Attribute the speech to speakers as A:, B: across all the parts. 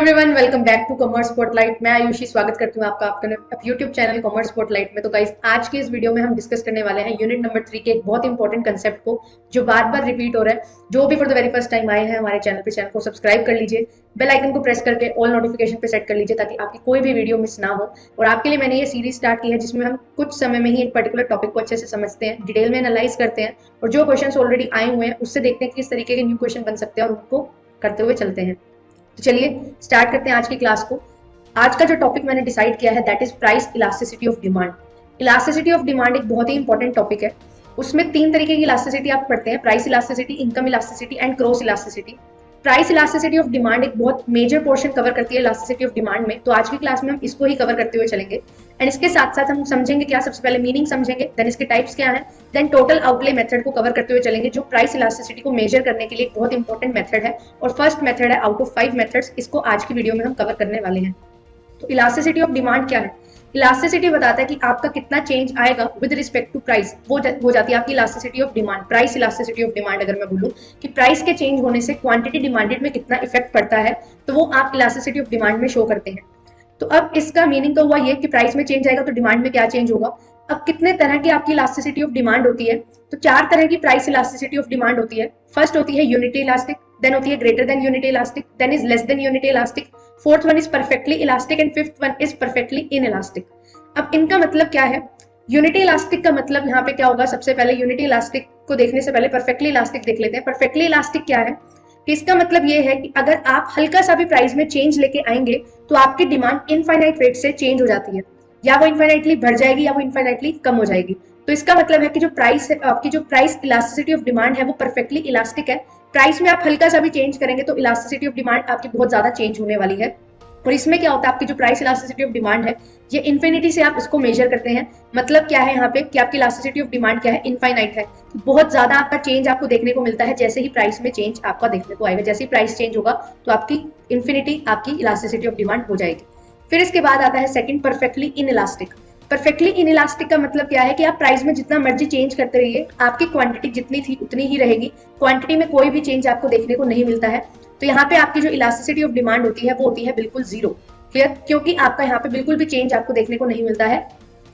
A: Everyone, welcome back to commerce spotlight. मैं आयुषी स्वागत करती हूँ आपका आपका यूट्यूब चैनल कॉमर्स स्पॉटलाइट में। तो गाइस, आज के इस वीडियो में हम डिस्कस करने वाले हैं यूनिट नंबर 3 के एक बहुत इंपॉर्टेंट कंसेप्ट को, जो बार बार रिपीट हो रहा है। जो भी for the very first time आए हैं हमारे चैनल को सब्सक्राइब कर लीजिए, बेल आइकन को प्रेस करके ऑल नोटिफिकेशन पे सेट कर लीजिए ताकि आपकी कोई भी वीडियो मिस ना हो। और आपके लिए मैंने ये सीरीज स्टार्ट की है जिसमें हम कुछ समय में ही एक पर्टिकुलर टॉपिक को अच्छे से समझते हैं, डिटेल में एनालाइज करते हैं और जो क्वेश्चन ऑलरेडी आए हुए हैं उससे देखते हैं कि किस तरीके के न्यू क्वेश्चन बन सकते हैं और उनको करते हुए चलते हैं। तो चलिए स्टार्ट करते हैं आज की क्लास को। आज का जो टॉपिक मैंने डिसाइड किया है that is price elasticity of demand. Elasticity of demand एक बहुत ही इंपॉर्टेंट टॉपिक है। उसमें तीन तरीके की इलास्टिसिटी आप पढ़ते हैं: price elasticity, income elasticity and cross elasticity. Price elasticity of demand एक बहुत मेजर पोर्शन कवर करती है इलास्टिसिटी ऑफ डिमांड में, तो आज की क्लास में हम इसको ही कवर करते हुए चलेंगे। एंड इसके साथ साथ हम समझेंगे क्या, सबसे पहले मीनिंग समझेंगे, देन इसके टाइप्स क्या हैं, देन टोटल आउटले मेथड को कवर करते हुए चलेंगे जो प्राइस इलास्टिसिटी को मेजर करने के लिए एक बहुत इंपॉर्टेंट मेथड है और फर्स्ट मेथड है आउट ऑफ 5 मेथड्स। इसको आज की वीडियो में हम कवर करने वाले हैं। तो इलास्टिसिटी ऑफ डिमांड क्या है? इलास्टिसिटी बताता है कि आपका कितना चेंज आएगा विद रिस्पेक्ट टू प्राइस, वो हो जाती है आपकी elasticity of demand. Price elasticity of demand अगर मैं बोलूं कि प्राइस के चेंज होने से क्वांटिटी डिमांडेड में कितना इफेक्ट पड़ता है, तो वो आप इलास्टिसिटी ऑफ डिमांड में शो करते हैं। तो अब इसका मीनिंग तो हुआ ये कि प्राइस में चेंज आएगा तो डिमांड में क्या चेंज होगा। अब कितने तरह की आपकी इलास्टिसिटी ऑफ डिमांड होती है? तो 4 तरह की प्राइस इलास्टिसिटी ऑफ डिमांड होती है। फर्स्ट होती है यूनिटी इलास्टिक, देन होती है greater than unity elastic, then is less than unity elastic, fourth one is perfectly elastic and fifth one is perfectly inelastic. अब इनका मतलब क्या है? यूनिटी इलास्टिक का मतलब यहाँ पे क्या होगा, सबसे पहले यूनिटी इलास्टिक को देखने से पहले परफेक्टली इलास्टिक देख लेते हैं। परफेक्टली इलास्टिक क्या है कि इसका मतलब ये है कि अगर आप हल्का सा भी प्राइस में चेंज लेके आएंगे तो आपकी डिमांड इनफाइनाइट रेट से चेंज हो जाती है, या वो इनफाइनाइटली बढ़ जाएगी या वो इनफाइनाइटली कम हो जाएगी। तो इसका मतलब है कि जो प्राइस है, आपकी जो प्राइस इलास्टिसिटी ऑफ डिमांड है वो परफेक्टली इलास्टिक है। प्राइस में आप हल्का सा भी चेंज करेंगे तो इलास्टिसिटी ऑफ डिमांड आपकी बहुत ज्यादा चेंज होने वाली है। और इसमें क्या होता है, आपकी जो प्राइस इलास्टिसिटी ऑफ डिमांड है ये इन्फिनिटी से आप इसको मेजर करते हैं। मतलब क्या है यहाँ पे कि आपकी इलास्टिसिटी ऑफ डिमांड क्या है, इनफाइनाइट है। तो बहुत ज्यादा आपका चेंज आपको देखने को मिलता है जैसे ही प्राइस में चेंज आपका देखने को आएगा। जैसे ही प्राइस चेंज होगा तो आपकी इन्फिनिटी आपकी इलास्टिसिटी ऑफ डिमांड हो जाएगी। फिर इसके बाद आता है second, perfectly in elastic. Perfectly in elastic का मतलब क्या है कि आप प्राइस में जितना मर्जी चेंज करते रहिए, आपकी क्वांटिटी जितनी थी उतनी ही रहेगी। क्वांटिटी में कोई भी चेंज आपको देखने को नहीं मिलता है। तो यहाँ पे आपकी जो इलास्टिसिटी ऑफ डिमांड होती है वो होती है बिल्कुल जीरो। क्लियर? क्योंकि आपका यहाँ पे बिल्कुल भी चेंज आपको देखने को नहीं मिलता है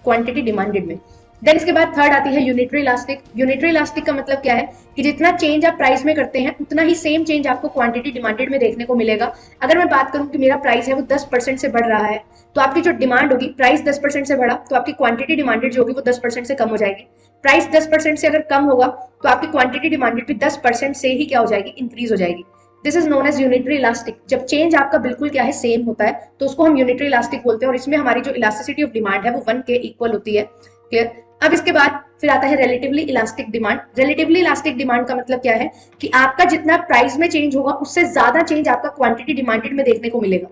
A: क्वांटिटी डिमांडेड में। देन इसके बाद थर्ड आती है यूनिटरी इलास्टिक। यूनिटरी इलास्टिक का मतलब क्या है कि जितना चेंज आप प्राइस में करते हैं उतना ही सेम चेंज आपको क्वांटिटी डिमांडेड में देखने को मिलेगा। अगर मैं बात करूं कि मेरा प्राइस है वो 10% से बढ़ रहा है, तो आपकी जो डिमांड होगी, प्राइस 10% से बढ़ा तो आपकी क्वांटिटी डिमांडेड जो होगी वो 10% से कम हो जाएगी। प्राइस 10% से अगर कम होगा तो आपकी क्वांटिटी डिमांडेड भी 10% से ही क्या हो जाएगी, इंक्रीज हो जाएगी। This is known as unitary elastic. जब चेंज आपका बिल्कुल क्या है, सेम होता है, तो उसको हम यूनिटरी इलास्टिक बोलते हैं और इसमें हमारी जो इलास्टिसिटी ऑफ डिमांड है वो 1 के इक्वल होती है। क्लियर? अब इसके बाद फिर आता है relatively elastic demand. Relatively elastic demand का मतलब क्या है कि आपका जितना प्राइस में चेंज होगा उससे ज्यादा चेंज आपका क्वांटिटी डिमांडेड में देखने को मिलेगा।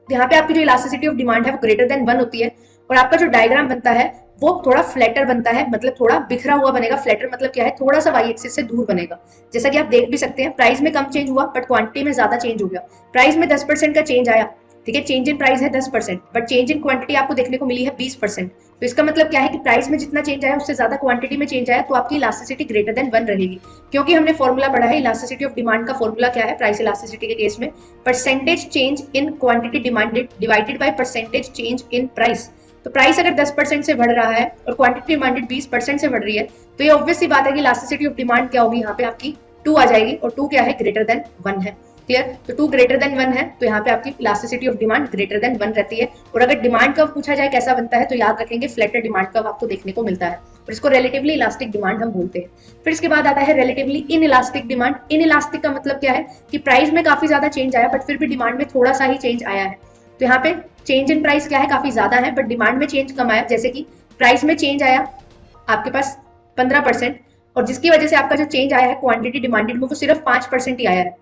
A: यहाँ पे आपकी जो इलास्टिसिटी ऑफ डिमांड है वो ग्रेटर देन 1 होती है और आपका जो डायग्राम बनता है वो थोड़ा फ्लैटर बनता है, मतलब थोड़ा बिखरा हुआ बनेगा। फ्लैटर मतलब क्या है, थोड़ा सा वाई एक्सिस से दूर बनेगा। जैसा कि आप देख भी सकते हैं, प्राइस में कम चेंज हुआ बट क्वांटिटी में ज्यादा चेंज हो गया। प्राइस में 10% का चेंज आया, ठीक है, चेंज इन प्राइस है 10%, बट चेंज इन क्वांटिटी आपको देखने को मिली है 20%। तो इसका मतलब क्या है कि प्राइस में जितना चेंज आया उससे ज्यादा क्वांटिटी में चेंज आया तो आपकी इलास्टिसिटी ग्रेटर देन 1 रहेगी। क्योंकि हमने फॉर्मूला पढ़ा है, इलास्टिसिटी ऑफ डिमांड का फॉर्मूला क्या है प्राइस इलास्टिसिटी के केस में, percentage change in quantity demanded divided by percentage change in price. तो प्राइस अगर 10% से बढ़ रहा है और क्वांटिटी डिमांडेड 20% से बढ़ रही है तो ये ऑब्वियस सी बात है कि इलास्टिसिटी ऑफ डिमांड क्या होगी, यहाँ पे आपकी 2 आ जाएगी और 2 क्या है, ग्रेटर देन 1 है। क्लियर? तो 2 ग्रेटर देन 1 है तो यहाँ पे आपकी elasticity of demand greater than 1 रहती है। और अगर डिमांड कर्व पूछा जाए कैसा बनता है तो याद रखेंगे फ्लैटर डिमांड कर्व आपको देखने को मिलता है और इसको रिलेटिवली इलास्टिक डिमांड हम बोलते हैं। फिर इसके बाद आता है relatively in elastic demand. In elastic का मतलब क्या है कि प्राइस में काफी ज्यादा चेंज आया बट फिर भी डिमांड में थोड़ा सा ही चेंज आया है। तो यहाँ पे चेंज इन प्राइस क्या है, काफी ज्यादा है, बट डिमांड में चेंज कम आया। जैसे कि प्राइस में चेंज आया आपके पास 15% और जिसकी वजह से आपका जो चेंज आया है क्वांटिटी डिमांडेड में वो सिर्फ 5% ही आया है।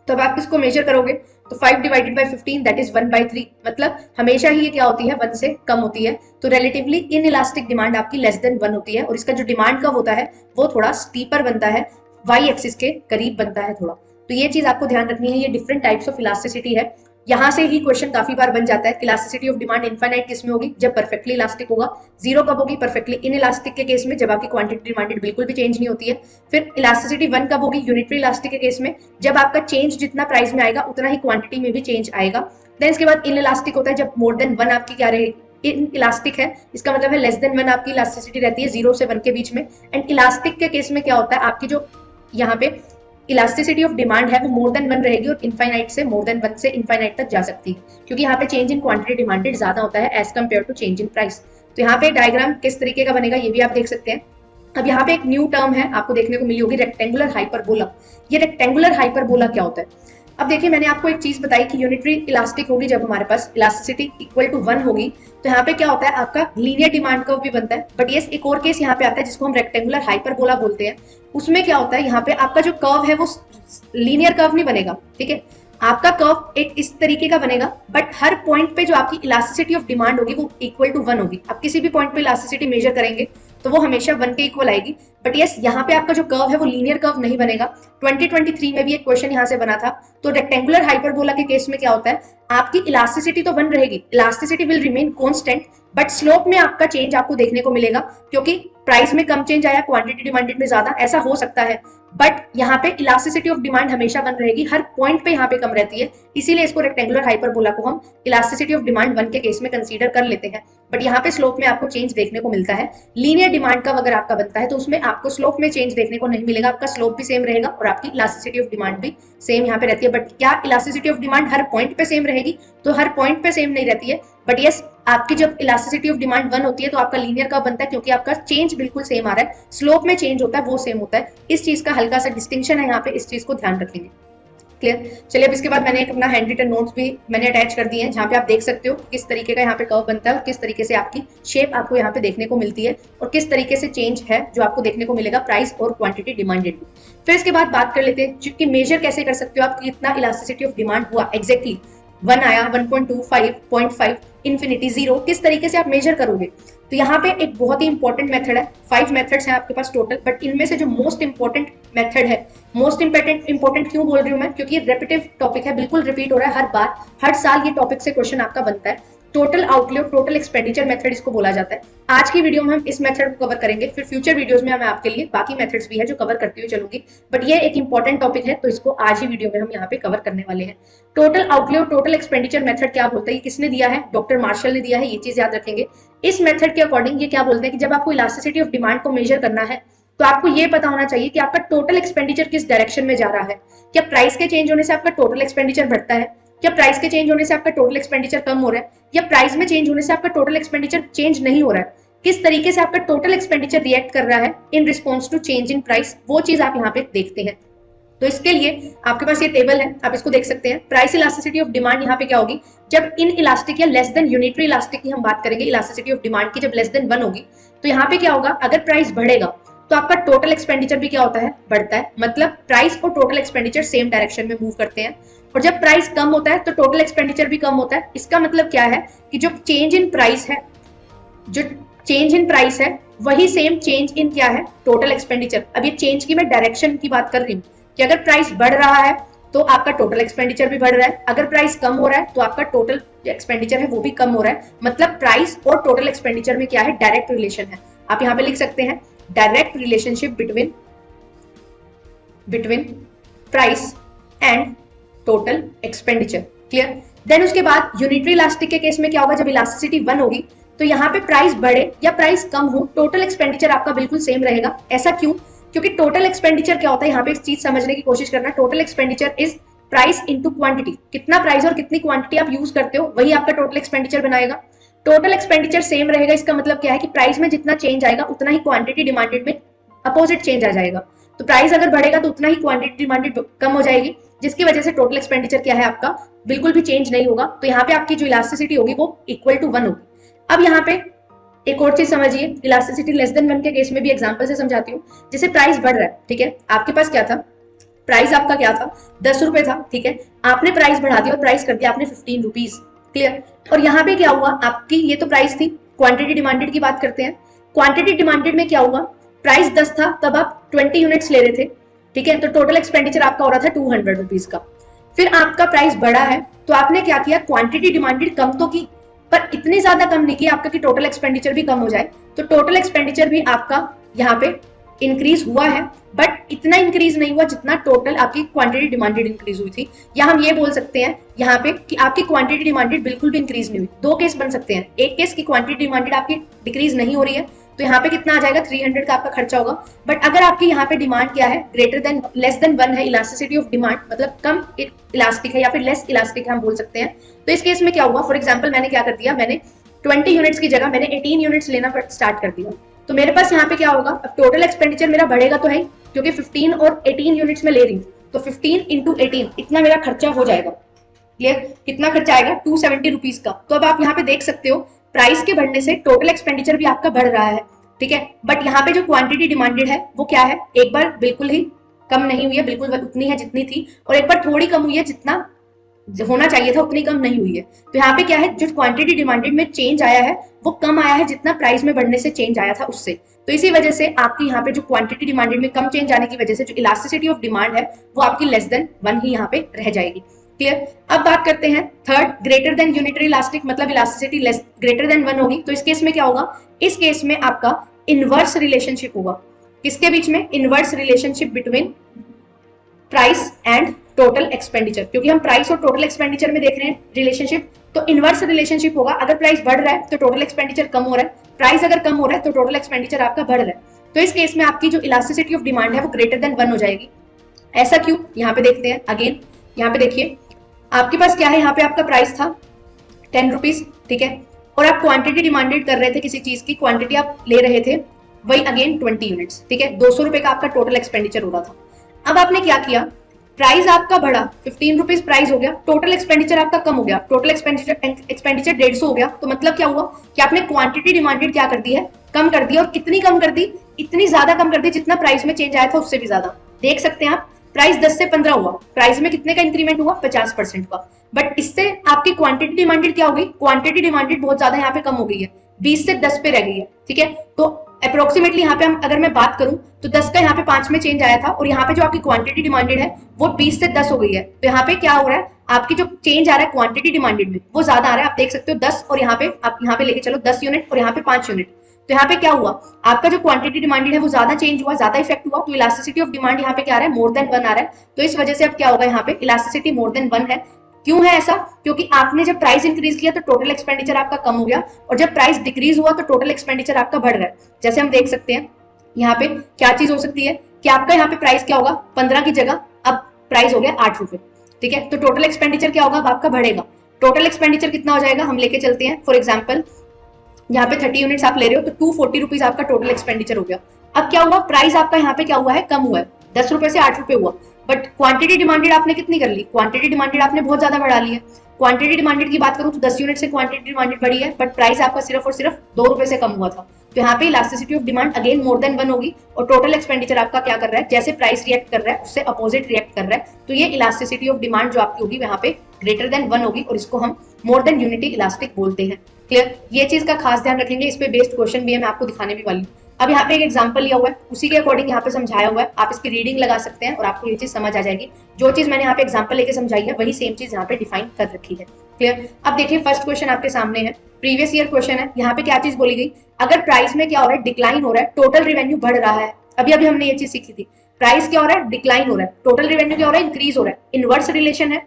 A: तो अब आप इसको मेजर करोगे तो 5 डिवाइडेड बाय 15 दैट इज 1/3, मतलब हमेशा ही ये क्या होती है, 1 से कम होती है। तो रिलेटिवली इन इलास्टिक डिमांड आपकी लेस देन 1 होती है और इसका जो डिमांड कर्व होता है वो थोड़ा स्टीपर बनता है, वाई एक्सिस के करीब बनता है थोड़ा। तो ये चीज आपको ध्यान रखनी है। ये डिफरेंट टाइप्स ऑफ इलास्टिसिटी है। यहाँ से ही क्वेश्चन काफी बार बन जाता है कि इलास्टिसिटी ऑफ डिमांड इनफाइनाइट किस में होगी, जब परफेक्टली इलास्टिक होगा। जीरो कब होगी, परफेक्टली इन इलास्टिक के केस में, जब आपकी क्वांटिटी डिमांडेड बिल्कुल भी चेंज नहीं होती है। फिर इलास्टिसिटी 1 कब होगी, यूनिटरी इलास्टिक के केस में, जब आपका चेंज जितना प्राइस में आएगा उतना ही क्वांटिटी में भी चेंज आएगा। देन इसके बाद इन इलास्टिक होता है जब मोर देन 1 आपकी क्या रहेगी, इन इलास्टिक है, इसका मतलब है लेस देन 1 आपकी इलास्टिसिटी रहती है 0 से 1 के बीच में। एंड इलास्टिक के केस में क्या होता है, आपकी जो यहाँ पे इलास्टिसिटी ऑफ डिमांड है वो मोर देन 1 रहेगी और इनफाइनाइट से मोर देन 1 से इनफाइनाइट तक जा सकती है, क्योंकि यहाँ पे चेंज इन क्वांटिटी डिमांडेड ज्यादा होता है as compared to change in price. तो यहाँ पे डायग्राम किस तरीके का बनेगा ये भी आप देख सकते हैं। अब यहाँ पे एक न्यू टर्म है आपको देखने को मिली होगी, रेक्टेंगुलर हाइपरबोला। ये रेक्टेंगुलर हाइपरबोला क्या होता है? अब देखिए मैंने आपको एक चीज बताई कि यूनिटरी इलास्टिक होगी जब हमारे पास इलास्टिसिटी इक्वल टू 1 होगी, तो यहाँ पे क्या होता है आपका लीनियर डिमांड कर्व भी बनता है। बट ये एक और केस यहाँ पे आता है जिसको हम रेक्टेंगुलर हाइपरबोला बोलते हैं। उसमें क्या होता है, यहाँ पे आपका जो कर्व है वो लीनियर कर्व नहीं बनेगा, ठीक है, आपका कर्व एक इस तरीके का बनेगा, बट हर पॉइंट पे जो आपकी इलास्टिसिटी ऑफ डिमांड होगी वो इक्वल टू 1 होगी। आप किसी भी पॉइंट पे इलास्टिसिटी मेजर करेंगे तो वो हमेशा 1 के इक्वल आएगी। बट यस, यहाँ पे आपका जो कर्व है वो लीनियर कर्व नहीं बनेगा। 2023 में भी एक क्वेश्चन यहाँ से बना था। तो रेक्टेंगुलर हाइपरबोला के केस में क्या होता है, आपकी इलास्टिसिटी तो 1 रहेगी, elasticity will remain constant, but slope में आपका चेंज आपको देखने को मिलेगा, क्योंकि प्राइस में कम चेंज आया, क्वांटिटी डिमांडेड में ज्यादा, ऐसा हो सकता है। बट यहाँ पे इलास्टिसिटी ऑफ डिमांड हमेशा 1 रहेगी, हर पॉइंट पे यहाँ पे कम रहती है, इसीलिए इसको रेक्टेंगुलर हाइपरबोला को हम इलास्टिसिटी ऑफ डिमांड 1 के केस में कंसीडर कर लेते हैं। बट यहाँ पे स्लोप में आपको चेंज देखने को मिलता है। लीनियर डिमांड का अगर आपका बनता है तो उसमें आपको स्लोप में चेंज देखने को नहीं मिलेगा, आपका स्लोप भी सेम रहेगा और आपकी इलास्टिसिटी ऑफ डिमांड भी सेम यहाँ पे रहती है। बट क्या elasticity of demand her point पे सेम रहेगी? तो हर पॉइंट पे सेम नहीं रहती है। बट यस, आपकी जब इलास्टिसिटी ऑफ डिमांड 1 होती है तो आपका लीनियर कर्व बनता है, क्योंकि आपका चेंज बिल्कुल सेम आ रहा है, स्लोप में चेंज होता है वो सेम होता है। इस चीज का हल्का सा डिस्टिंक्शन है यहाँ पे, इस चीज को ध्यान रखेंगे। क्लियर? चलिए अब इसके बाद मैंने एक अपना हैंड रिटन नोट्स भी मैंने अटैच कर दिए हैं, जहाँ पे आप देख सकते हो किस तरीके का यहाँ पे कर्व बनता है और किस तरीके से आपकी शेप आपको यहाँ पे देखने को मिलती है और किस तरीके से चेंज है जो आपको देखने को मिलेगा प्राइस और क्वांटिटी डिमांडेड। फिर इसके बाद बात कर लेते हैं कि मेजर कैसे कर सकते हो आप कितना इलास्टिसिटी ऑफ डिमांड हुआ, एग्जैक्टली 1 आया, 1.2, 5, 0.5, इन्फिनिटी, 0, किस तरीके से आप मेजर करोगे? तो यहाँ पे एक बहुत ही इंपॉर्टेंट मेथड है, 5 मेथड्स हैं आपके पास टोटल, बट इनमें से जो मोस्ट इंपॉर्टेंट मेथड है, मोस्ट इंपॉर्टेंट क्यों बोल रही हूँ मैं, क्योंकि ये रेपिटिव टॉपिक है, बिल्कुल रिपीट हो रहा है हर बार, हर साल ये टॉपिक से क्वेश्चन आपका बनता है। Total outlay, total expenditure method इसको बोला जाता है। आज की वीडियो में हम इस मेथड को कवर करेंगे, फिर फ्यूचर वीडियोस में मैं आपके लिए बाकी मेथड्स भी है जो कवर करती हुई चलूंगी, बट ये एक इंपॉर्टेंट टॉपिक है तो इसको आज ही वीडियो में हम यहाँ पे कवर करने वाले हैं। टोटल आउटले और टोटल एक्सपेंडिचर मेथड क्या बोलता है, ये किसने दिया है? डॉक्टर मार्शल ने दिया है, ये चीज याद रखेंगे। इस मेथड के अकॉर्डिंग ये क्या बोलते हैं कि जब आपको इलास्टिसिटी ऑफ डिमांड को मेजर करना है तो आपको ये पता होना चाहिए कि आपका टोटल एक्सपेंडिचर किस डायरेक्शन में जा रहा है। क्या प्राइस के चेंज होने से आपका टोटल एक्सपेंडिचर बढ़ता है? क्या प्राइस के चेंज होने से आपका टोटल एक्सपेंडिचर कम हो रहा है? या प्राइस में चेंज होने से आपका टोटल एक्सपेंडिचर चेंज नहीं हो रहा है? किस तरीके से आपका टोटल एक्सपेंडिचर रिएक्ट कर रहा है in response to change in price, वो चीज आप यहाँ पे देखते हैं। तो इसके लिए आपके पास ये टेबल है, आप इसको देख सकते हैं। प्राइस इलास्टिसिटी ऑफ डिमांड यहाँ पे क्या होगी, जब इन इलास्टिक या लेस देन यूनिटरी इलास्टिक की हम बात करेंगे, इलास्टिसिटी ऑफ डिमांड की जब लेस देन 1 होगी, तो यहाँ पे क्या होगा, अगर प्राइस बढ़ेगा तो आपका टोटल एक्सपेंडिचर भी क्या होता है, बढ़ता है। मतलब प्राइस और टोटल एक्सपेंडिचर सेम डायरेक्शन में मूव करते हैं। और जब प्राइस कम होता है तो टोटल एक्सपेंडिचर भी कम होता है। इसका मतलब क्या है कि जो चेंज इन प्राइस है, जो चेंज इन प्राइस है वही सेम चेंज इन क्या है, टोटल एक्सपेंडिचर। अब ये चेंज की मैं डायरेक्शन की बात कर रही हूँ कि अगर प्राइस बढ़ रहा है तो आपका टोटल एक्सपेंडिचर भी बढ़ रहा है, अगर प्राइस कम हो रहा है तो आपका टोटल एक्सपेंडिचर है वो भी कम हो रहा है। मतलब प्राइस और टोटल एक्सपेंडिचर में क्या है, डायरेक्ट रिलेशन है। आप यहाँ पे लिख सकते हैं direct relationship between price and total expenditure. Clear? Then उसके बाद यूनिटरी इलास्टिक के केस में क्या होगा, जब इलास्टिसिटी 1 होगी तो यहाँ पे प्राइस बढ़े या प्राइस कम हो, टोटल एक्सपेंडिचर आपका बिल्कुल सेम रहेगा। ऐसा क्यों? क्योंकि टोटल एक्सपेंडिचर क्या होता है, यहाँ पे एक चीज समझने की कोशिश करना, total expenditure is price into quantity. कितना प्राइस और कितनी क्वांटिटी आप यूज करते हो वही आपका टोटल एक्सपेंडिचर बनाएगा। टोटल एक्सपेंडिचर सेम रहेगा, इसका मतलब क्या है कि प्राइस में जितना चेंज आएगा उतना ही क्वांटिटी डिमांडेड में अपोजिट चेंज आ जाएगा। तो प्राइस अगर बढ़ेगा तो उतना ही क्वांटिटी डिमांडेड कम हो जाएगी, जिसकी वजह से टोटल एक्सपेंडिचर क्या है आपका बिल्कुल भी चेंज नहीं होगा। तो यहाँ पे आपकी जो इलास्टिसिटी होगी वो इक्वल टू 1 होगी। अब यहाँ पे एक और चीज समझिए, इलास्टिसिटी लेस देन 1 के केस में भी एग्जांपल से समझाती हूँ। जैसे प्राइस बढ़ रहा है, ठीक है, आपके पास क्या था, प्राइस आपका क्या था, 10 रुपए था, ठीक है, आपने प्राइस बढ़ा दिया और प्राइस कर दिया आपने 15 रुपीज। क्लियर? और यहाँ पे क्या हुआ, आपकी ये तो प्राइस थी, क्वांटिटी डिमांडेड की बात करते हैं। क्वांटिटी डिमांडेड में क्या हुआ, प्राइस 10 था तब आप 20 यूनिट्स ले रहे थे, ठीक है, तो टोटल एक्सपेंडिचर आपका हो रहा था 200 रुपीज का। फिर आपका प्राइस बढ़ा है तो आपने क्या किया, क्वांटिटी डिमांडेड कम तो की पर इतनी ज्यादा कम नहीं की आपका कि टोटल एक्सपेंडिचर भी कम हो जाए। तो टोटल एक्सपेंडिचर भी आपका यहाँ पे इंक्रीज हुआ है, बट इतना इंक्रीज नहीं हुआ जितना टोटल आपकी क्वांटिटी डिमांडेड इंक्रीज हुई थी। या हम ये बोल सकते हैं यहाँ पे कि आपकी क्वांटिटी डिमांडेड बिल्कुल भी इंक्रीज नहीं हुई। दो केस बन सकते हैं, एक केस की क्वांटिटी डिमांडेड आपकी डिक्रीज नहीं हो रही है, तो यहाँ पे कितना आ जाएगा 300 का आपका खर्चा होगा। बट अगर आपकी यहाँ पे डिमांड क्या है, ग्रेटर देन लेस देन 1 है, इलास्टिसिटी ऑफ डिमांड मतलब कम इलास्टिक है या फिर लेस इलास्टिक है हम बोल सकते हैं। तो इस केस में क्या हुआ, फॉर एग्जाम्पल मैंने क्या कर दिया, मैंने 20 यूनिट्स की जगह मैंने 18 यूनिट्स लेना स्टार्ट कर दिया। तो मेरे पास यहाँ पे क्या होगा, अब टोटल एक्सपेंडिचर मेरा बढ़ेगा तो है, क्योंकि 15 और 18 यूनिट्स में ले रही हूँ, तो 15 इंटू 18 इतना मेरा खर्चा हो जाएगा। क्लियर, कितना खर्चा आएगा 270 रुपीज का। तो अब आप यहाँ पे देख सकते हो प्राइस के बढ़ने से टोटल एक्सपेंडिचर भी आपका बढ़ रहा है, ठीक है। बट यहाँ पे जो क्वांटिटी डिमांडेड है वो क्या है, एक बार बिल्कुल ही कम नहीं हुई है, बिल्कुल उतनी है जितनी थी, और एक बार थोड़ी कम हुई है, जितना होना चाहिए था उतनी कम नहीं हुई है। तो यहाँ पे क्या है, जो क्वांटिटी डिमांडेड में चेंज आया है वो कम आया है जितना प्राइस में बढ़ने से चेंज आया था उससे। तो इसी वजह से आपकी यहाँ पे जो क्वांटिटी डिमांडेड में कम चेंज आने की वजह से जो इलास्टिसिटी ऑफ डिमांड है वो आपकी लेस देन 1 ही यहाँ पे रह जाएगी। क्लियर। अब बात करते हैं third, greater than unitary elastic मतलब इलास्टिसिटी लेस ग्रेटर देन 1 होगी। तो इस केस में क्या होगा, इस केस में आपका इनवर्स रिलेशनशिप होगा। किसके बीच में, inverse relationship between price and total expenditure, क्योंकि हम प्राइस और टोटल एक्सपेंडिचर में देख रहे हैं रिलेशनशिप, तो इनवर्स रिलेशनशिप होगा। अगर प्राइस बढ़ रहा है तो टोटल एक्सपेंडिचर कम हो रहा है, प्राइस अगर कम हो रहा है तो टोटल एक्सपेंडिचर आपका बढ़ रहा है। तो इस केस में आपकी जो इलास्टिसिटी ऑफ डिमांड है वो ग्रेटर देन 1 हो जाएगी। ऐसा क्यों, यहाँ पे देखते हैं अगेन। यहाँ पे देखिए आपके पास क्या है, यहाँ पे आपका प्राइस था 10 रुपीज, ठीक है, और आप क्वांटिटी डिमांडेड कर रहे थे, किसी चीज की क्वांटिटी आप ले रहे थे, वही अगेन 20 यूनिट्स, ठीक है, 200 रुपए का आपका टोटल एक्सपेंडिचर हो रहा था। अब आपने क्या किया, प्राइस आपका बढ़ा, 15 रुपीज प्राइस हो गया, टोटल एक्सपेंडिचर आपका कम हो गया, टोटल एक्सपेंडिचर 150 हो गया। तो मतलब क्या हुआ कि आपने क्वांटिटी डिमांडेड क्या कर दी है, कम कर दी, और कितनी कम कर दी, इतनी ज्यादा कम कर दी जितना प्राइस में चेंज आया था उससे भी ज्यादा। देख सकते हैं आप, प्राइस 10 से 15 हुआ, प्राइस में कितने का इंक्रीमेंट हुआ, 50% का। बट इससे आपकी क्वांटिटी डिमांडेड क्या हो गई, क्वांटिटी डिमांडेड बहुत ज्यादा यहाँ पे कम हो गई है, 20 से 10 पे रह गई है, ठीक है। तो अप्रोक्सीमेटली यहाँ पे हम अगर मैं बात करूं तो 10 का यहाँ पे 5 में चेंज आया था, और यहाँ पे जो आपकी क्वांटिटी डिमांडेड है वो 20 से 10 हो गई है। तो यहाँ पे क्या हो रहा है, आपकी जो चेंज आ रहा है क्वांटिटी डिमांडेड में वो ज्यादा आ रहा है। आप देख सकते हो 10, और यहाँ पे आप यहाँ पे लेके चलो 10 यूनिट और यहाँ पे 5 यूनिट। तो यहाँ पे क्या हुआ, आपका जो क्वांटिटी डिमांडेड है वो ज्यादा चेंज हुआ, ज्यादा इफेक्ट हुआ। तो इलास्टिसिटी ऑफ डिमांड यहाँ पे क्या आ रहा है, मोर देन 1 आ रहा है। तो इस वजह से अब क्या होगा, यहाँ पे इलास्टिसिटी मोर देन 1 है। क्यों है ऐसा, क्योंकि आपने जब प्राइस इंक्रीज किया तो टोटल एक्सपेंडिचर आपका कम हो गया, और जब प्राइस डिक्रीज हुआ तो टोटल एक्सपेंडिचर आपका बढ़ रहा है। जैसे हम देख सकते हैं यहाँ पे क्या चीज हो सकती है कि आपका यहाँ पे प्राइस क्या होगा, 15 की जगह अब प्राइस हो गया 8 रुपए, ठीक है। तो टोटल एक्सपेंडिचर क्या होगा, अब आपका बढ़ेगा। टोटल एक्सपेंडिचर कितना हो जाएगा, हम लेके चलते हैं। फॉर एग्जाम्पल यहाँ पे 30 यूनिट्स आप ले रहे हो तो 240 रुपीज आपका टोटल एक्सपेंडिचर हो गया। अब क्या हुआ, प्राइस आपका यहाँ पे क्या हुआ है, कम हुआ है, 10 रुपए से 8 रुपए हुआ। बट क्वांटिटी डिमांडेड आपने कितनी कर ली, क्वांटिटी डिमांडेड आपने बहुत ज्यादा बढ़ा ली है। क्वांटिटी डिमांडेड की बात करूं तो 10 यूनिट से क्वांटिटी डिमांडेड बढ़ी है, बट प्राइस आपका सिर्फ और सिर्फ 2 रुपए से कम हुआ था। तो यहाँ पे elasticity of demand again more than 1 होगी, और टोटल एक्सपेंडिचर आपका क्या कर रहा है, जैसे प्राइस रिएक्ट कर रहा है उससे अपोजिट रिएक्ट कर रहा है। तो ये इलास्टिसिटी ऑफ डिमांड जो आपकी होगी यहाँ पे ग्रेटर देन 1 होगी, और इसको हम मोर देन यूनिटी इलास्टिक बोलते हैं। क्लियर, ये चीज का खास ध्यान रखेंगे, इस पे बेस्ड क्वेश्चन भी है, मैं आपको दिखाने भी वाली हूँ। अब यहाँ पे एक एग्जांपल लिया हुआ है, उसी के अकॉर्डिंग यहाँ पे समझाया हुआ है, आप इसकी रीडिंग लगा सकते हैं और आपको ये चीज समझ आ जाएगी। जो चीज मैंने यहाँ पे एग्जांपल लेके समझाई है वही सेम चीज यहाँ पे डिफाइन कर रखी है। क्लियर। अब देखिए फर्स्ट क्वेश्चन आपके सामने है, प्रीवियस ईयर क्वेश्चन है। यहाँ पे क्या चीज बोली गई, अगर प्राइस में क्या हो रहा है, डिक्लाइन हो रहा है, टोटल रेवेन्यू बढ़ रहा है। अभी अभी हमने ये चीज सीखी थी, प्राइस क्या हो रहा है, डिक्लाइन हो रहा है, टोटल रेवेन्यू क्या हो रहा है, इंक्रीज हो रहा है। इनवर्स रिलेशन है,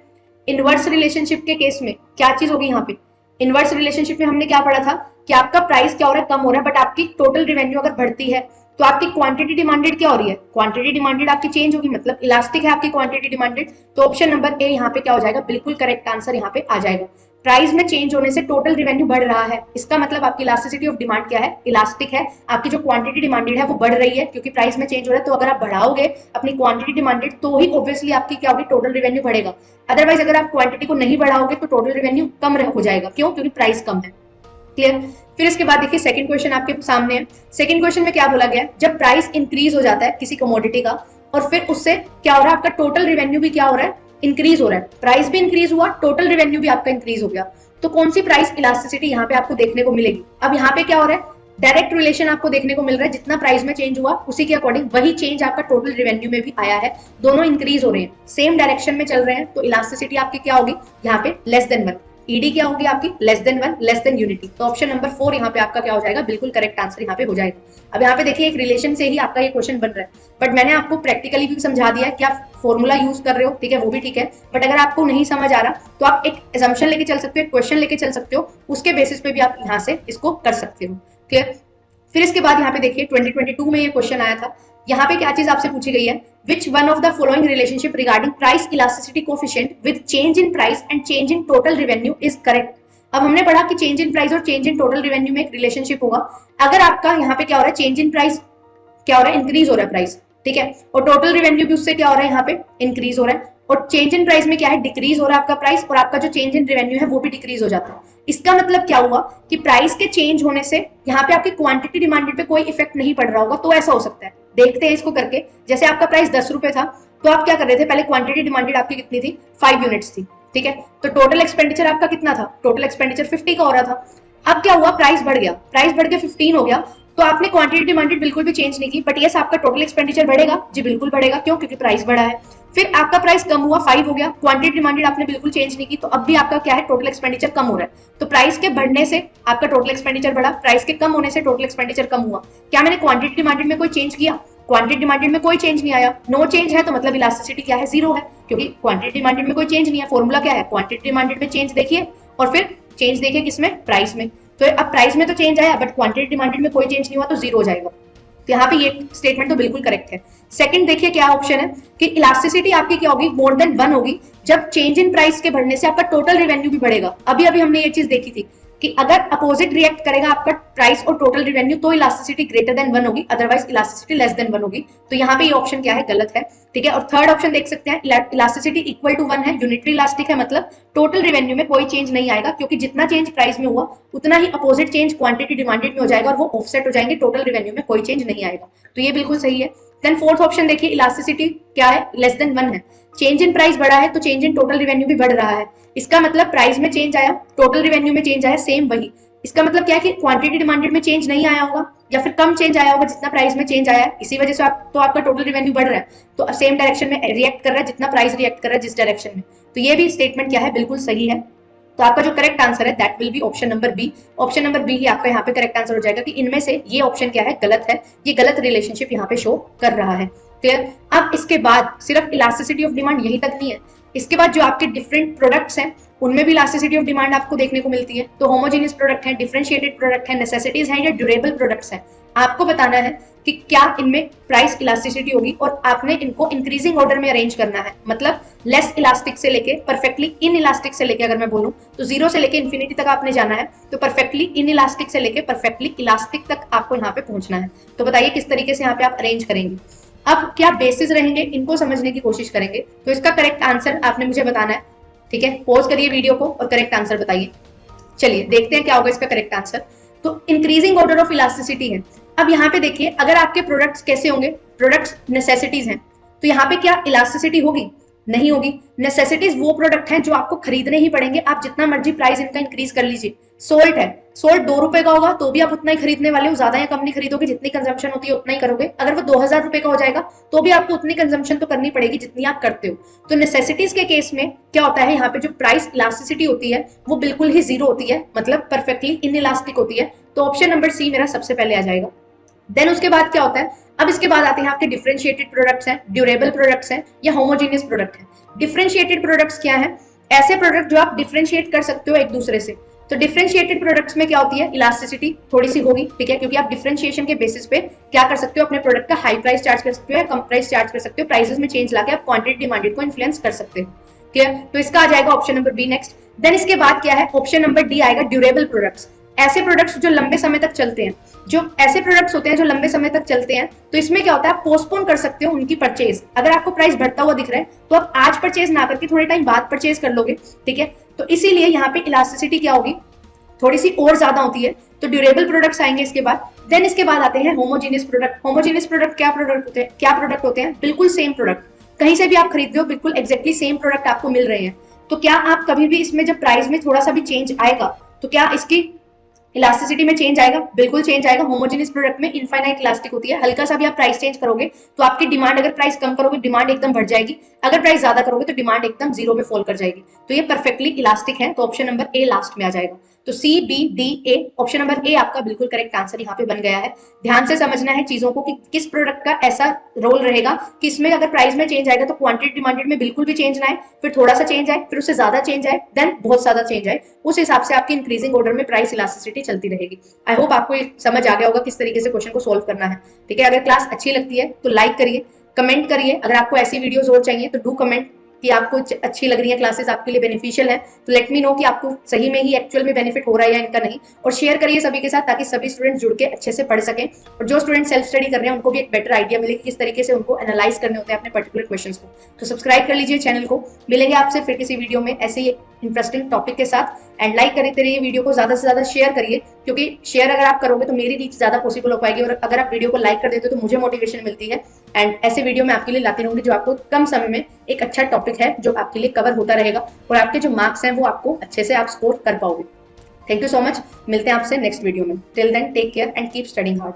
A: इनवर्स रिलेशनशिप के केस में क्या चीज होगी, यहाँ पे इनवर्स रिलेशनशिप में हमने क्या पढ़ा था कि आपका प्राइस क्या हो रहा है, कम हो रहा है, बट आपकी टोटल रेवेन्यू अगर बढ़ती है तो आपकी क्वांटिटी डिमांडेड क्या हो रही है, क्वांटिटी डिमांडेड आपकी चेंज होगी, मतलब इलास्टिक है आपकी क्वांटिटी डिमांडेड। तो ऑप्शन नंबर ए यहाँ पे क्या हो जाएगा, बिल्कुल करेक्ट आंसर यहाँ पे आ जाएगा। प्राइस में चेंज होने से टोटल रेवेन्यू बढ़ रहा है, इसका मतलब आपकी इलास्टिसिटी ऑफ डिमांड क्या है, इलास्टिक है। आपकी जो क्वांटिटी डिमांडेड है वो बढ़ रही है क्योंकि प्राइस में चेंज हो रहा है। तो अगर आप बढ़ाओगे अपनी क्वांटिटी डिमांडेड तो ही ऑब्वियसली आपकी क्या होगी, टोटल रेवेन्यू बढ़ेगा। अदरवाइज अगर आप क्वांटिटी को नहीं बढ़ाओगे तो टोटल रेवेन्यू कम हो जाएगा। क्यों, क्योंकि प्राइस कम है। क्लियर। फिर इसके बाद देखिए सेकंड क्वेश्चन आपके सामने है। सेकंड क्वेश्चन में क्या बोला गया है, जब प्राइस इंक्रीज हो जाता है किसी कमोडिटी का और फिर उससे क्या हो रहा है, आपका टोटल रेवेन्यू भी क्या हो रहा है, इंक्रीज हो रहा है। प्राइस भी इंक्रीज हुआ, टोटल रेवेन्यू भी आपका इंक्रीज हो गया। तो कौन सी प्राइस इलास्टिसिटी यहाँ पे आपको देखने को मिलेगी। अब यहाँ पे क्या हो रहा है, डायरेक्ट रिलेशन आपको देखने को मिल रहा है, जितना प्राइस में चेंज हुआ उसी के अकॉर्डिंग वही चेंज आपका टोटल रेवेन्यू में भी आया है। दोनों इंक्रीज हो रहे हैं, सेम डायरेक्शन में चल रहे हैं, तो इलास्टिसिटी आपकी क्या होगी यहाँ पे लेस देन 1। ईडी क्या होगी आपकी, less than 1, less than unity. तो ऑप्शन नंबर 4 यहाँ पे आपका क्या हो जाएगा, बिल्कुल करेक्ट आंसर यहाँ पे हो जाएगा। अब यहाँ पे देखिए एक रिलेशन से ही आपका ये क्वेश्चन बन रहा है, बट मैंने आपको प्रैक्टिकली भी समझा दिया है कि आप फॉर्मूला यूज कर रहे हो, ठीक है, वो भी ठीक है, बट अगर आपको नहीं समझ आ रहा तो आप एक assumption लेके चल सकते हो, एक क्वेश्चन लेके चल सकते हो, उसके बेसिस पे भी आप यहाँ से इसको कर सकते हो। क्लियर। फिर इसके बाद यहाँ पे देखिए 2022 में ये क्वेश्चन आया था। यहाँ पे क्या चीज आपसे पूछी गई है, which one of the following relationship regarding price elasticity coefficient with change in price and change in total revenue is correct. अब हमने पढ़ा कि चेंज इन प्राइस और चेंज इन टोटल रेवेन्यू में एक रिलेशनशिप होगा। अगर आपका यहाँ पे क्या हो रहा है, चेंज इन प्राइस क्या हो रहा है, इंक्रीज हो रहा है प्राइस, ठीक है, और टोटल रेवेन्यू भी उससे क्या हो रहा है, यहाँ पे इंक्रीज हो रहा है, और चेंज इन प्राइस में क्या है, डिक्रीज हो रहा है आपका प्राइस, और आपका जो चेंज इन रेवेन्यू है वो भी डिक्रीज हो जाता है। इसका मतलब क्या हुआ कि प्राइस के चेंज होने से यहाँ पे आपकी क्वांटिटी डिमांडेड पे कोई इफेक्ट नहीं पड़ रहा होगा। तो ऐसा हो सकता है, देखते हैं इसको करके। जैसे आपका प्राइस 10 रुपए था, तो आप क्या कर रहे थे, पहले क्वांटिटी डिमांडेड आपकी कितनी थी, 5 यूनिट्स थी, ठीक है, तो टोटल एक्सपेंडिचर आपका कितना था, टोटल एक्सपेंडिचर 50 का हो रहा था। अब क्या हुआ, प्राइस बढ़ गया, प्राइस बढ़ के 15 हो गया, तो आपने क्वांटिटी डिमांडेड बिल्कुल भी चेंज नहीं की, बट यस आपका टोटल एक्सपेंडिचर बढ़ेगा, जी बिल्कुल बढ़ेगा, क्यों, क्योंकि प्राइस बढ़ा है। फिर आपका प्राइस कम हुआ, 5 हो गया, क्वांटिटी डिमांडेड आपने बिल्कुल चेंज नहीं की, तो अब भी आपका क्या है, टोटल एक्सपेंडिचर कम हो रहा है। तो प्राइस के बढ़ने से आपका टोटल एक्सपेंडिचर बढ़ा, प्राइस के कम होने से टोटल एक्सपेंडिचर कम हुआ। क्या मैंने क्वांटिटी डिमांडेड में कोई चेंज किया, क्वांटिटी डिमांडेड में कोई चेंज नहीं आया, नो चेंज है, तो मतलब इलास्टिसिटी क्या है, जीरो है, क्योंकि क्वांटिटी डिमांडेड में कोई चेंज नहीं है। फॉर्मूला क्या है, क्वांटिटी डिमांडेड में चेंज देखिए और फिर चेंज देखिए किसमें, प्राइस में। तो अब प्राइस में तो चेंज आया, बट क्वांटिटी डिमांडेड में कोई चेंज नहीं हुआ, तो जीरो हो जाएगा। तो यहाँ पे ये स्टेटमेंट तो बिल्कुल करेक्ट है। सेकंड देखिए क्या ऑप्शन है कि इलास्टिसिटी आपकी क्या होगी, मोर देन 1 होगी, जब चेंज इन प्राइस के बढ़ने से आपका टोटल रेवेन्यू भी बढ़ेगा। अभी अभी हमने ये चीज देखी थी कि अगर अपोजिट रिएक्ट करेगा आपका प्राइस और टोटल रेवेन्यू, तो इलास्टिसिटी ग्रेटर देन 1 होगी, अदरवाइज इलास्टिसिटी लेस देन 1 होगी। तो यहाँ पे ये ऑप्शन क्या है, गलत है, ठीक है। और थर्ड ऑप्शन देख सकते हैं, इलास्टिसिटी इक्वल टू 1 है, यूनिटरी इलास्टिक है, मतलब टोटल रेवेन्यू में कोई चेंज नहीं आएगा, क्योंकि जितना चेंज प्राइस में हुआ उतना ही अपोजिट चेंज क्वांटिटी डिमांडेड में हो जाएगा, और वो ऑफसेट हो जाएंगे, टोटल रेवेन्यू में कोई चेंज नहीं आएगा। तो ये बिल्कुल सही है। देन फोर्थ ऑप्शन देखिए, इलास्टिसिटी क्या है, लेस देन 1 है, चेंज इन प्राइस बढ़ा है तो चेंज इन टोटल रेवेन्यू भी बढ़ रहा है। इसका मतलब प्राइस में चेंज आया, टोटल रेवेन्यू में चेंज आया, सेम वही। इसका मतलब क्या है कि क्वांटिटी डिमांडेड में चेंज नहीं आया होगा, या फिर कम चेंज आया होगा जितना प्राइस में चेंज आया है, इसी वजह से आपका टोटल रेवेन्यू बढ़ रहा है, तो सेम डायरेक्शन में रिएक्ट कर रहा है जितना प्राइस रिएक्ट कर रहा है जिस डायरेक्शन में। तो ये भी स्टेटमेंट क्या है, बिल्कुल सही है। तो आपका जो करेक्ट आंसर है that will be option number B. Option number B ही आपका यहाँ पे करेक्ट आंसर हो जाएगा कि इनमें से ये ऑप्शन क्या है, गलत है, ये गलत रिलेशनशिप यहाँ पे शो कर रहा है। क्लियर। अब इसके बाद सिर्फ इलास्टिसिटी ऑफ डिमांड यही तक नहीं है, इसके बाद जो आपके डिफरेंट प्रोडक्ट्स हैं उनमें भी इलास्टिसिटी ऑफ डिमांड आपको देखने को मिलती है। तो होमोजेनियस प्रोडक्ट है, डिफरेंशिएटेड प्रोडक्ट है, नेसेसिटीज है या ड्यूरेबल प्रोडक्ट्स है। आपको बताना है कि क्या इनमें प्राइस इलास्टिसिटी होगी, और आपने इनको इंक्रीजिंग ऑर्डर में अरेंज करना है, मतलब लेस इलास्टिक से लेके परफेक्टली इन इलास्टिक से लेके, अगर मैं बोलूं तो 0 से लेके इन्फिनिटी तक आपने जाना है, तो परफेक्टली इन इलास्टिक से लेके परफेक्टली इलास्टिक तक आपको यहाँ पे पहुंचना है। तो बताइए किस तरीके से यहाँ पे आप अरेंज करेंगे। अब क्या बेसिस रहेंगे, इनको समझने की कोशिश करेंगे। तो इसका करेक्ट आंसर आपने मुझे बताना है, ठीक है। पॉज करिए वीडियो को और करेक्ट आंसर बताइए। चलिए देखते हैं क्या होगा इसका करेक्ट आंसर। तो इंक्रीजिंग ऑर्डर ऑफ इलास्टिसिटी है। अब यहाँ पे देखिए, अगर आपके प्रोडक्ट्स कैसे होंगे, प्रोडक्ट्स नेसेसिटीज हैं, तो यहाँ पे क्या इलास्टिसिटी होगी, नहीं होगी। नेसेसिटीज वो प्रोडक्ट हैं जो आपको खरीदने ही पड़ेंगे, आप जितना मर्जी प्राइस इनका इंक्रीज कर लीजिए। सोल्ट है, सोल्ट 2 रुपए का होगा तो भी आप उतना ही खरीदने वाले हो, ज्यादा या कम नहीं खरीदोगे, जितनी कंजम्पशन होती है उतना ही करोगे। अगर वो 2000 रुपए का हो जाएगा तो भी आपको उतनी कंजम्पशन तो करनी पड़ेगी जितनी आप करते हो। तो नेसेसिटीज के केस में क्या होता है, यहाँ पे जो प्राइस इलास्टिसिटी होती है वो बिल्कुल ही जीरो होती है, मतलब परफेक्टली इनइलास्टिक होती है। तो ऑप्शन नंबर सी मेरा सबसे पहले आ जाएगा। देन उसके बाद क्या होता है, अब इसके बाद आते हैं आपके डिफरेंशिएटेड प्रोडक्ट्स हैं, ड्यूरेबल प्रोडक्ट्स हैं या होमोजेनियस प्रोडक्ट हैं। डिफरेंशिएटेड प्रोडक्ट्स क्या है, ऐसे प्रोडक्ट जो आप डिफरेंशिएट कर सकते हो एक दूसरे से। तो डिफरेंशिएटेड प्रोडक्ट्स में क्या होती है, इलास्टिसिटी थोड़ी सी होगी, ठीक है, क्योंकि आप डिफरेंशिएशन के बेसिस पे क्या कर सकते हो, अपने प्रोडक्ट का हाई प्राइस चार्ज कर सकते हो या कम प्राइस चार्ज कर सकते हो, प्राइसेस में चेंज लाके आप क्वांटिटी डिमांडेड को इन्फ्लुएंस कर सकते हो। क्लियर। तो इसका आ जाएगा option number B next. Then इसके बाद क्या है, ऑप्शन नंबर डी आएगा, ड्यूरेबल प्रोडक्ट्स। ऐसे प्रोडक्ट्स जो लंबे समय तक चलते हैं, जो ऐसे प्रोडक्ट्स होते हैं जो लंबे समय तक चलते हैं, तो इसमें क्या होता है, आप पोस्टपोन कर सकते हो उनकी परचेज। अगर आपको प्राइस बढ़ता हुआ दिख रहा है तो आप आज परचेज ना करके थोड़े टाइम बाद परचेज कर लोगे, ठीक है। तो इसीलिए यहाँ पे इलास्टिसिटी क्या होगी, थोड़ी सी और ज्यादा होती है। तो ड्यूरेबल प्रोडक्ट्स आएंगे इसके बाद। देन इसके बाद आते हैं होमोजेनियस प्रोडक्ट। होमोजेनियस प्रोडक्ट क्या प्रोडक्ट होते हैं, बिल्कुल सेम प्रोडक्ट, कहीं से भी आप खरीद रहे हो बिल्कुल एग्जैक्टली सेम प्रोडक्ट आपको मिल रहे हैं। तो क्या आप कभी भी इसमें जब प्राइस में थोड़ा सा भी चेंज आएगा तो क्या इसकी इलास्टिसिटी में चेंज आएगा, बिल्कुल चेंज आएगा। होमोजेनियस प्रोडक्ट में इनफाइनाइट इलास्टिक होती है, हल्का सा भी आप प्राइस चेंज करोगे तो आपकी डिमांड, अगर प्राइस कम करोगे डिमांड एकदम बढ़ जाएगी, अगर प्राइस ज्यादा करोगे तो डिमांड एकदम जीरो पे फॉल कर जाएगी। तो ये परफेक्टली इलास्टिक है, तो ऑप्शन नंबर ए लास्ट में आ जाएगा। तो C B D A, option number A आपका बिल्कुल करेक्ट आंसर यहाँ पे बन गया है। ध्यान से समझना है चीजों को कि किस प्रोडक्ट का ऐसा रोल रहेगा कि इसमें अगर प्राइस में चेंज आएगा तो क्वांटिटी डिमांडेड में बिल्कुल भी चेंज ना आए, फिर थोड़ा सा चेंज आए, फिर उससे ज्यादा चेंज आए, देन बहुत ज्यादा चेंज आए। उस हिसाब से आपकी इंक्रीजिंग ऑर्डर में प्राइस इलास्टिसिटी चलती रहेगी। आई होप आपको ये समझ आ गया होगा किस तरीके से क्वेश्चन को सोल्व करना है। ठीक है, अगर क्लास अच्छी लगती है तो लाइक करिए, कमेंट करिए। अगर आपको ऐसी वीडियोस और चाहिए तो डू कमेंट कि आपको अच्छी लग रही है क्लासेस, आपके लिए बेनिफिशियल है, तो लेट मी नो कि आपको सही में ही एक्चुअल में बेनिफिट हो रहा है या इनका नहीं। और शेयर करिए सभी के साथ ताकि सभी स्टूडेंट जुड़ के अच्छे से पढ़ सकें, और जो स्टूडेंट सेल्फ स्टडी कर रहे हैं उनको भी एक बेटर आइडिया मिले कि किस तरीके से उनको एनालाइज करने होते हैं अपने पर्टिकुलर क्वेश्चंस को। तो सब्सक्राइब कर लीजिए चैनल को। मिलेंगे आपसे फिर किसी वीडियो में ऐसे ही इंटरेस्टिंग टॉपिक के साथ। एंड लाइक करते रहिए वीडियो को, ज्यादा से ज्यादा शेयर करिए, क्योंकि शेयर अगर आप करोगे तो मेरी रीच ज्यादा पॉसिबल हो पाएगी, और अगर आप वीडियो को लाइक कर देते हो तो मुझे मोटिवेशन मिलती है। एंड ऐसे वीडियो मैं आपके लिए लाती रहूंगी जो आपको कम समय में एक अच्छा टॉपिक है जो आपके लिए कवर होता रहेगा, और आपके जो मार्क्स हैं वो आपको अच्छे से आप स्कोर कर पाओगे। थैंक यू सो मच, मिलते हैं आपसे नेक्स्ट वीडियो में। Till then take care and keep studying hard.